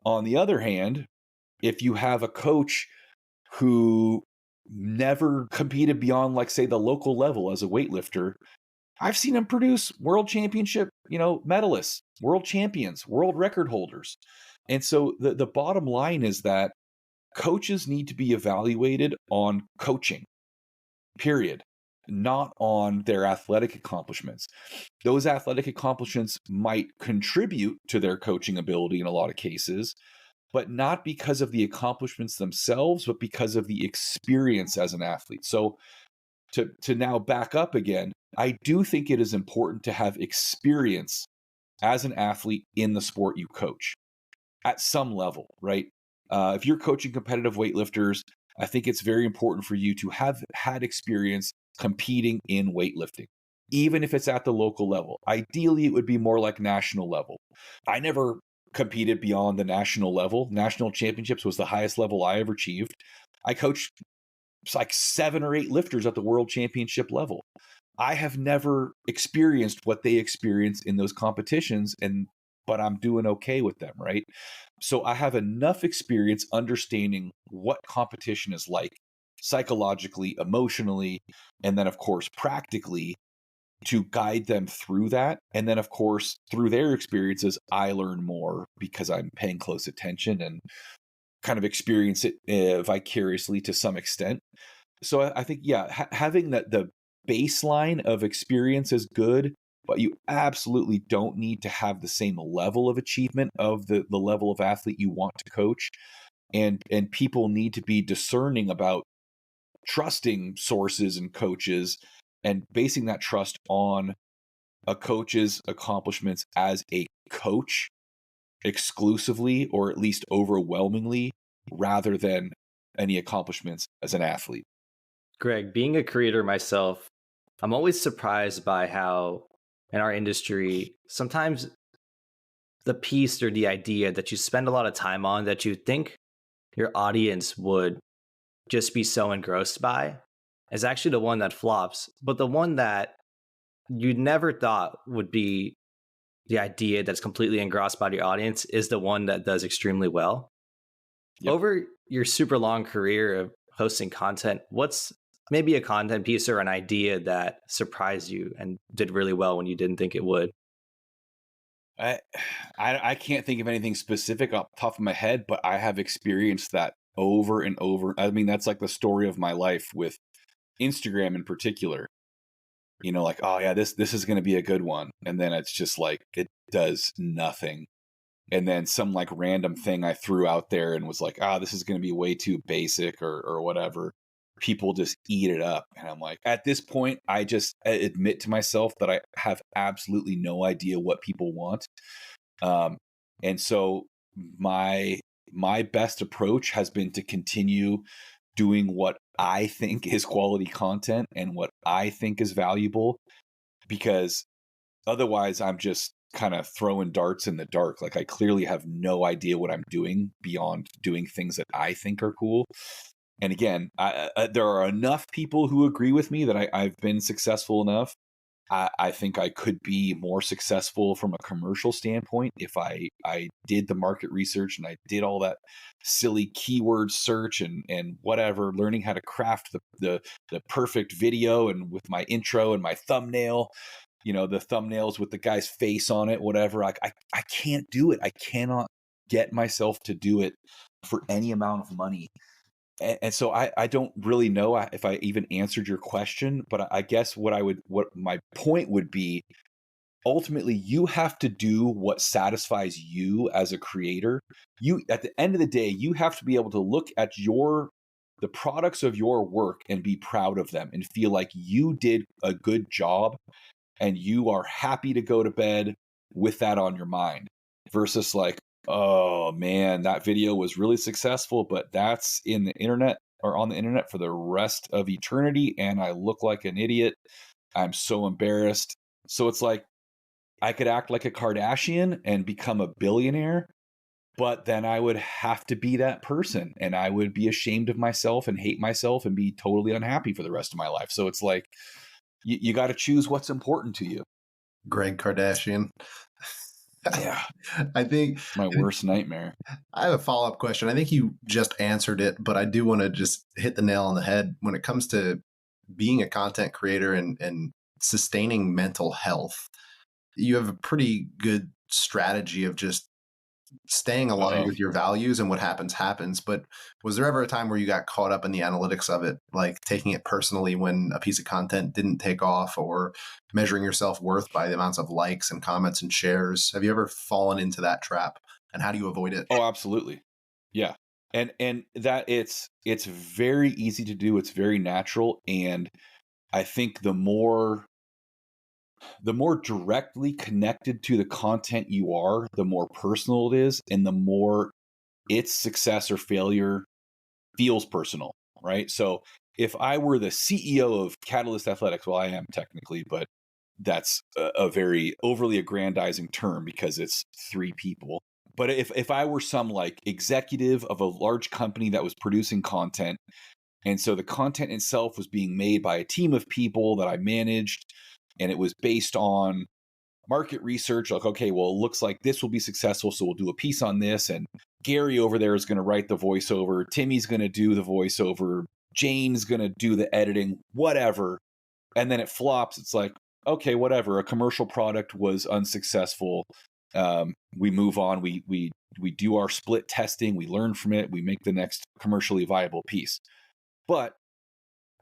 On the other hand, if you have a coach who never competed beyond, like, say, the local level as a weightlifter, I've seen him produce world championship, medalists, world champions, world record holders. And so the bottom line is that coaches need to be evaluated on coaching, period, not on their athletic accomplishments. Those athletic accomplishments might contribute to their coaching ability in a lot of cases, but not because of the accomplishments themselves, but because of the experience as an athlete. So to now back up again, I do think it is important to have experience as an athlete in the sport you coach at some level, right? If you're coaching competitive weightlifters, I think it's very important for you to have had experience competing in weightlifting, even if it's at the local level. Ideally, it would be more like national level. I never competed beyond the national level. National championships was the highest level I ever achieved. I coached like 7 or 8 lifters at the world championship level. I have never experienced what they experience in those competitions, but I'm doing okay with them, right? So I have enough experience understanding what competition is like psychologically, emotionally, and then of course practically to guide them through that. And then of course through their experiences, I learn more because I'm paying close attention and kind of experience it vicariously to some extent. So I think, yeah, having the baseline of experience is good, but you absolutely don't need to have the same level of achievement of the level of athlete you want to coach. And people need to be discerning about trusting sources and coaches and basing that trust on a coach's accomplishments as a coach exclusively, or at least overwhelmingly, rather than any accomplishments as an athlete. Greg, being a creator myself, I'm always surprised by how in our industry, sometimes the piece or the idea that you spend a lot of time on that you think your audience would just be so engrossed by is actually the one that flops. But the one that you never thought would be the idea that's completely engrossed by the audience is the one that does extremely well. Yep. Over your super long career of hosting content, what's maybe a content piece or an idea that surprised you and did really well when you didn't think it would? I can't think of anything specific off the top of my head, but I have experienced that over and over. I mean, that's like the story of my life with Instagram in particular. Like, oh yeah, this is going to be a good one. And then it's just like, it does nothing. And then some like random thing I threw out there and was like, this is going to be way too basic or whatever. People just eat it up. And I'm like, at this point, I just admit to myself that I have absolutely no idea what people want. And so my best approach has been to continue doing what I think is quality content and what I think is valuable, because otherwise I'm just kind of throwing darts in the dark. Like, I clearly have no idea what I'm doing beyond doing things that I think are cool. And again, there are enough people who agree with me that I've been successful enough. I think I could be more successful from a commercial standpoint if I did the market research and I did all that silly keyword search and whatever, learning how to craft the perfect video and with my intro and my thumbnail, the thumbnails with the guy's face on it, whatever. I can't do it. I cannot get myself to do it for any amount of money. And so I don't really know if I even answered your question, but I guess what my point would be, ultimately, you have to do what satisfies you as a creator. At the end of the day, you have to be able to look at the products of your work and be proud of them and feel like you did a good job and you are happy to go to bed with that on your mind, versus like, oh man, that video was really successful, but that's in the internet or on the internet for the rest of eternity, and I look like an idiot. I'm so embarrassed. So it's like, I could act like a Kardashian and become a billionaire, but then I would have to be that person and I would be ashamed of myself and hate myself and be totally unhappy for the rest of my life. So it's like, you got to choose what's important to you. Greg Kardashian. Yeah. I think my worst nightmare. I have a follow-up question. I think you just answered it, but I do want to just hit the nail on the head when it comes to being a content creator and sustaining mental health. You have a pretty good strategy of just staying aligned with your values, and what happens. But was there ever a time where you got caught up in the analytics of it, like taking it personally when a piece of content didn't take off, or measuring your self-worth by the amounts of likes and comments and shares? Have you ever fallen into that trap, and how do you avoid it? Oh, absolutely. Yeah. And that it's very easy to do. It's very natural. And I think the more directly connected to the content you are, the more personal it is, and the more its success or failure feels personal, right? So if I were the CEO of Catalyst Athletics, well, I am technically, but that's a very overly aggrandizing term because it's 3 people. But if I were some like executive of a large company that was producing content, and so the content itself was being made by a team of people that I managed, and it was based on market research, like, okay, well, it looks like this will be successful, so we'll do a piece on this, and Gary over there is going to write the voiceover, Timmy's going to do the voiceover, Jane's going to do the editing, whatever, and then it flops. It's like, okay, whatever, a commercial product was unsuccessful. We move on, we do our split testing, we learn from it, we make the next commercially viable piece. But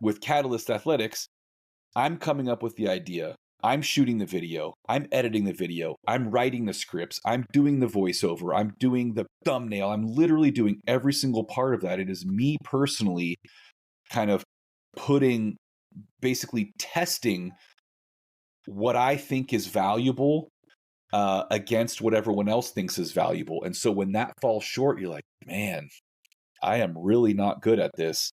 with Catalyst Athletics, I'm coming up with the idea, I'm shooting the video, I'm editing the video, I'm writing the scripts, I'm doing the voiceover, I'm doing the thumbnail, I'm literally doing every single part of that. It is me personally kind of basically testing what I think is valuable against what everyone else thinks is valuable. And so when that falls short, you're like, man, I am really not good at this.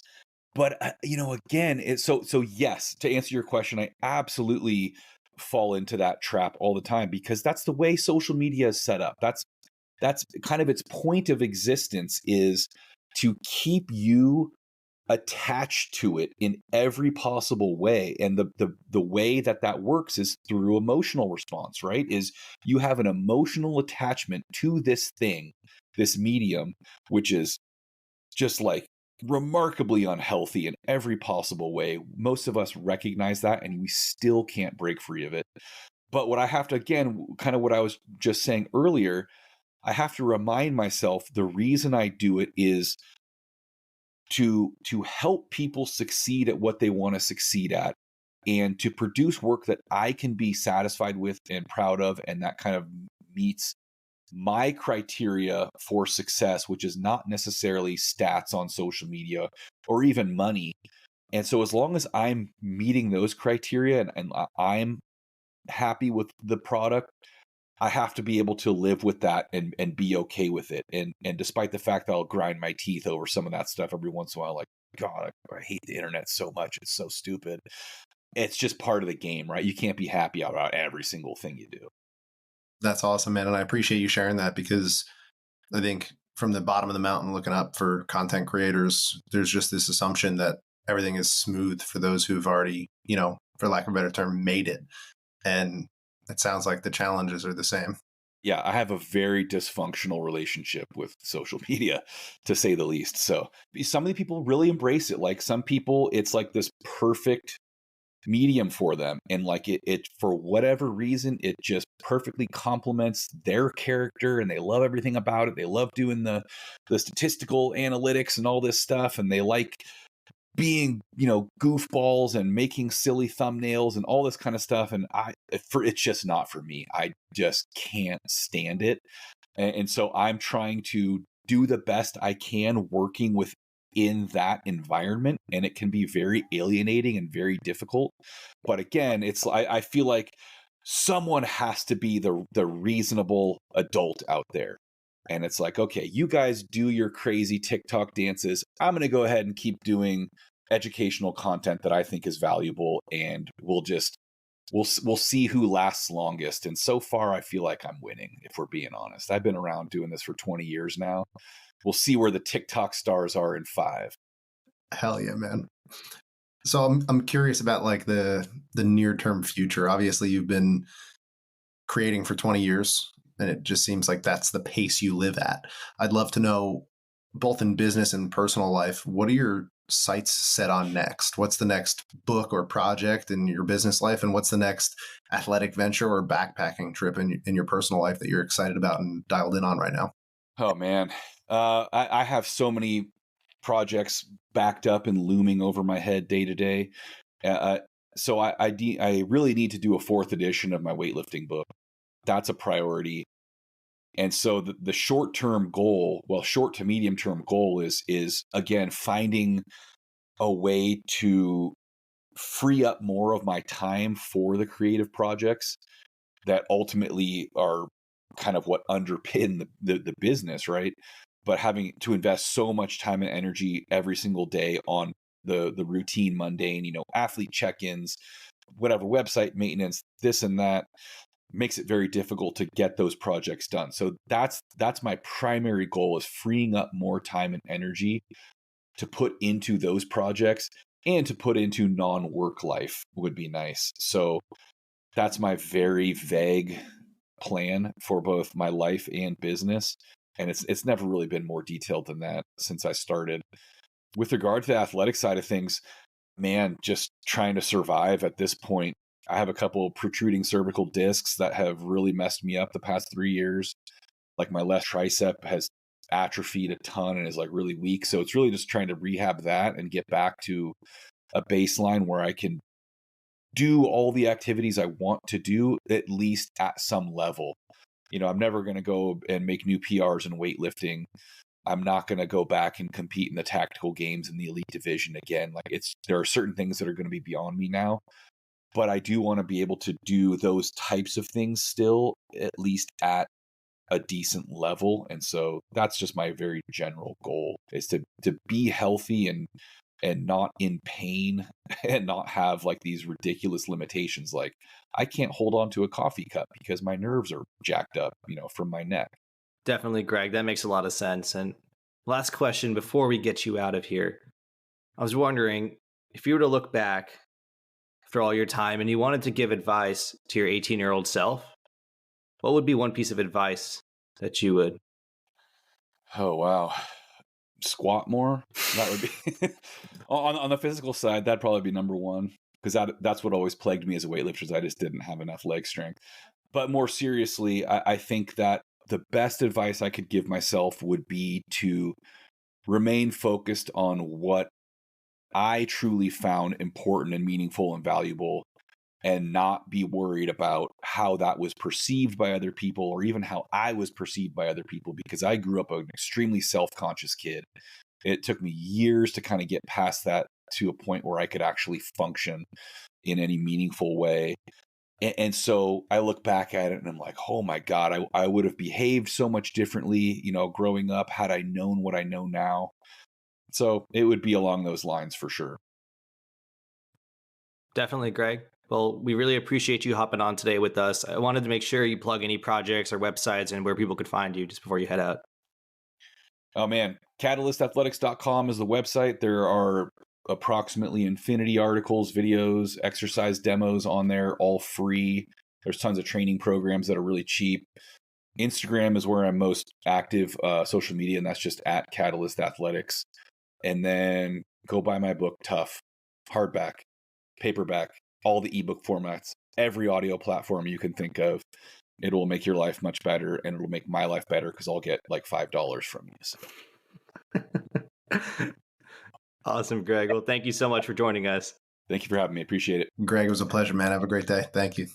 But again, so yes, to answer your question, I absolutely fall into that trap all the time, because that's the way social media is set up. That's kind of its point of existence, is to keep you attached to it in every possible way. And the way that works is through emotional response, right? Is you have an emotional attachment to this thing, this medium, which is just like remarkably unhealthy in every possible way. Most of us recognize that, and we still can't break free of it. But what I have to, again, kind of what I was just saying earlier, I have to remind myself the reason I do it is to help people succeed at what they want to succeed at, and to produce work that I can be satisfied with and proud of, and that kind of meets my criteria for success, which is not necessarily stats on social media or even money. And so as long as I'm meeting those criteria and I'm happy with the product, I have to be able to live with that and be okay with it. And despite the fact that I'll grind my teeth over some of that stuff every once in a while, like, God, I hate the internet so much. It's so stupid. It's just part of the game, right? You can't be happy about every single thing you do. That's awesome, man. And I appreciate you sharing that, because I think from the bottom of the mountain looking up for content creators, there's just this assumption that everything is smooth for those who've already, for lack of a better term, made it. And it sounds like the challenges are the same. Yeah, I have a very dysfunctional relationship with social media, to say the least. So some of the people really embrace it. Like some people, it's like this perfect medium for them, and like it for whatever reason it just perfectly complements their character, and they love everything about it. They love doing the statistical analytics and all this stuff, and they like being, goofballs and making silly thumbnails and all this kind of stuff. And it's just not for me. I just can't stand it. And so I'm trying to do the best I can working within that environment. And it can be very alienating and very difficult. But again, I feel like someone has to be the reasonable adult out there. And it's like, okay, you guys do your crazy TikTok dances. I'm going to go ahead and keep doing educational content that I think is valuable, and we'll see who lasts longest. And so far, I feel like I'm winning, if we're being honest. I've been around doing this for 20 years now. We'll see where the TikTok stars are in 5. Hell yeah, man. So I'm curious about like the near term future. Obviously, you've been creating for 20 years, and it just seems like that's the pace you live at. I'd love to know, both in business and personal life, what are your sights set on next? What's the next book or project in your business life? And what's the next athletic venture or backpacking trip in your personal life that you're excited about and dialed in on right now? Oh, man. I have so many projects backed up and looming over my head day to day. So I really need to do a 4th edition of my weightlifting book. That's a priority. And so the short to medium term goal is again finding a way to free up more of my time for the creative projects that ultimately are kind of what underpin the business, right? But having to invest so much time and energy every single day on the routine, mundane, athlete check-ins, whatever, website maintenance, this and that, makes it very difficult to get those projects done. So that's my primary goal, is freeing up more time and energy to put into those projects, and to put into non-work life would be nice. So that's my very vague plan for both my life and business. And it's never really been more detailed than that since I started. With regard to the athletic side of things, man, just trying to survive at this point. I have a couple of protruding cervical discs that have really messed me up the past 3 years. Like my left tricep has atrophied a ton and is like really weak. So it's really just trying to rehab that and get back to a baseline where I can do all the activities I want to do, at least at some level. I'm never going to go and make new PRs in weightlifting. I'm not going to go back and compete in the tactical games in the elite division again. Like there are certain things that are going to be beyond me now, but I do want to be able to do those types of things still, at least at a decent level. And so that's just my very general goal, is to be healthy and not in pain, and not have like these ridiculous limitations. Like I can't hold on to a coffee cup because my nerves are jacked up, from my neck. Definitely, Greg. That makes a lot of sense. And last question before we get you out of here. I was wondering, if you were to look back after all your time and you wanted to give advice to your 18-year-old self, what would be one piece of advice that you would? Oh, wow. Squat more. That would be on the physical side. That'd probably be number one, because that's what always plagued me as a weightlifter, is I just didn't have enough leg strength. But more seriously, I think that the best advice I could give myself would be to remain focused on what I truly found important and meaningful and valuable, and not be worried about how that was perceived by other people, or even how I was perceived by other people, because I grew up an extremely self-conscious kid. It took me years to kind of get past that to a point where I could actually function in any meaningful way. And so I look back at it and I'm like, oh my God, I would have behaved so much differently, growing up, had I known what I know now. So it would be along those lines for sure. Definitely, Greg. Well, we really appreciate you hopping on today with us. I wanted to make sure you plug any projects or websites and where people could find you just before you head out. Oh man, catalystathletics.com is the website. There are approximately infinity articles, videos, exercise demos on there, all free. There's tons of training programs that are really cheap. Instagram is where I'm most active, social media, and that's just at Catalyst Athletics. And then go buy my book, Tough, hardback, paperback, all the ebook formats, every audio platform you can think of. It will make your life much better, and it will make my life better because I'll get like $5 from you. So. Awesome, Greg. Well, thank you so much for joining us. Thank you for having me. Appreciate it. Greg, it was a pleasure, man. Have a great day. Thank you.